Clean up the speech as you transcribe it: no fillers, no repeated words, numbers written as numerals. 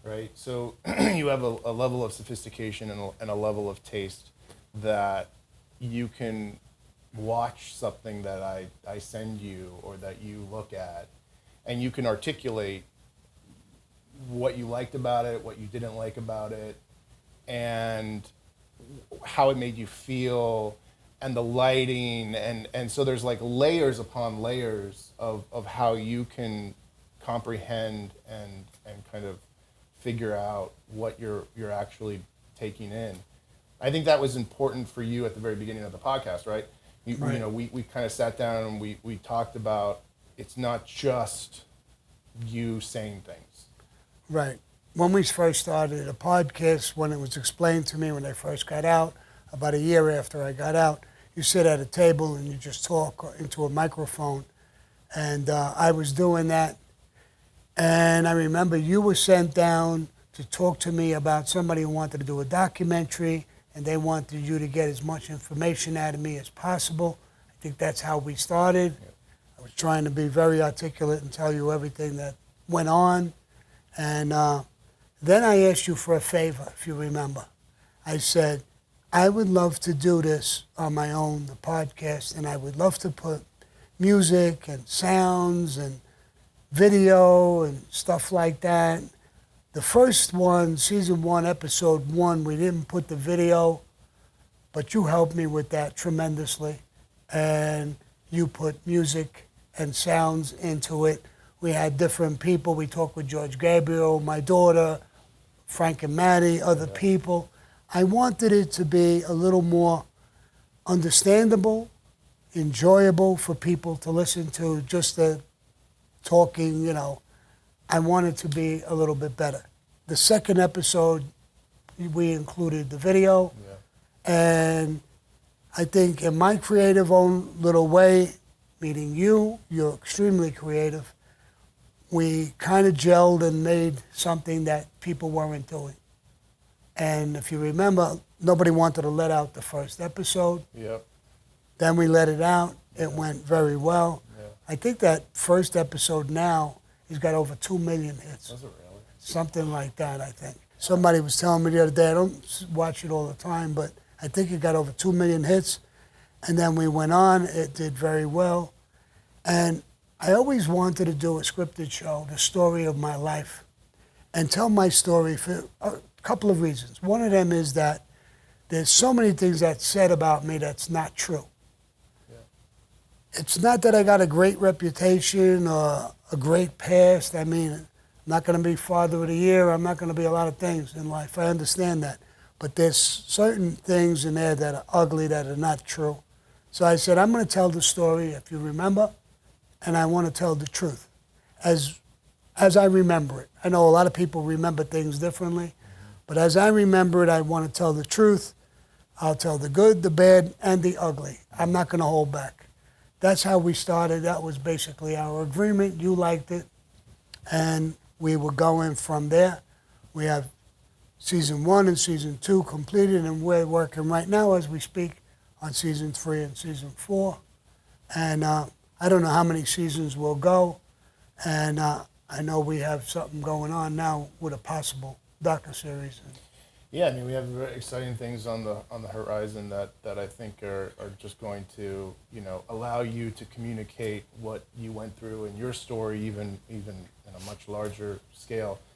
right? So you have a level of sophistication and a level of taste that you can watch something that I send you or that you look at, and you can articulate what you liked about it, what you didn't like about it, and how it made you feel, and the lighting, and so there's like layers upon layers of how you can comprehend and kind of figure out what you're actually taking in. I think that was important for you at the very beginning of the podcast, right? You Right. know, we kind of sat down and we talked about it's not just you saying things. Right. When we first started a podcast, when it was explained to me when I first got out, about a year after I got out, you sit at a table and you just talk into a microphone. And I was doing that. And I remember you were sent down to talk to me about somebody who wanted to do a documentary, and they wanted you to get as much information out of me as possible. I think that's how we started. I was trying to be very articulate and tell you everything that went on. And then I asked you for a favor, if you remember. I said, I would love to do this on my own, the podcast, and I would love to put music and sounds and video and stuff like that. The first one, season one, episode one, we didn't put the video, but you helped me with that tremendously. And you put music and sounds into it. We had different people. We talked with George Gabriel, my daughter, Frank and Maddie, other people. I wanted it to be a little more understandable, enjoyable for people to listen to, just the talking, you know. I want it to be a little bit better. The second episode, we included the video, and I think in my creative own little way, meeting you, you're extremely creative, we kind of gelled and made something that people weren't doing. And if you remember, nobody wanted to let out the first episode. Yep. Then we let it out. It went very well. Yeah. I think that first episode now has got over 2 million hits. Does it really? Something like that, I think. Somebody was telling me the other day, I don't watch it all the time, but I think it got over 2 million hits. And then we went on. It did very well. And I always wanted to do a scripted show, the story of my life, and tell my story for a couple of reasons. One of them is that there's so many things that's said about me that's not true. Yeah. It's not that I got a great reputation or a great past. I mean, I'm not going to be Father of the Year. I'm not going to be a lot of things in life. I understand that. But there's certain things in there that are ugly, that are not true. So I said, I'm going to tell the story, if you remember, and I want to tell the truth as I remember it. I know a lot of people remember things differently, but as I remember it, I want to tell the truth. I'll tell the good, the bad, and the ugly. I'm not going to hold back. That's how we started. That was basically our agreement. You liked it, and we were going from there. We have season 1 and season 2 completed, and we're working right now as we speak on season 3 and season 4. And I don't know how many seasons we'll go, and I know we have something going on now with a possible docuseries. Yeah, I mean, we have very exciting things on the horizon that I think are just going to, you know, allow you to communicate what you went through in your story, even in a much larger scale.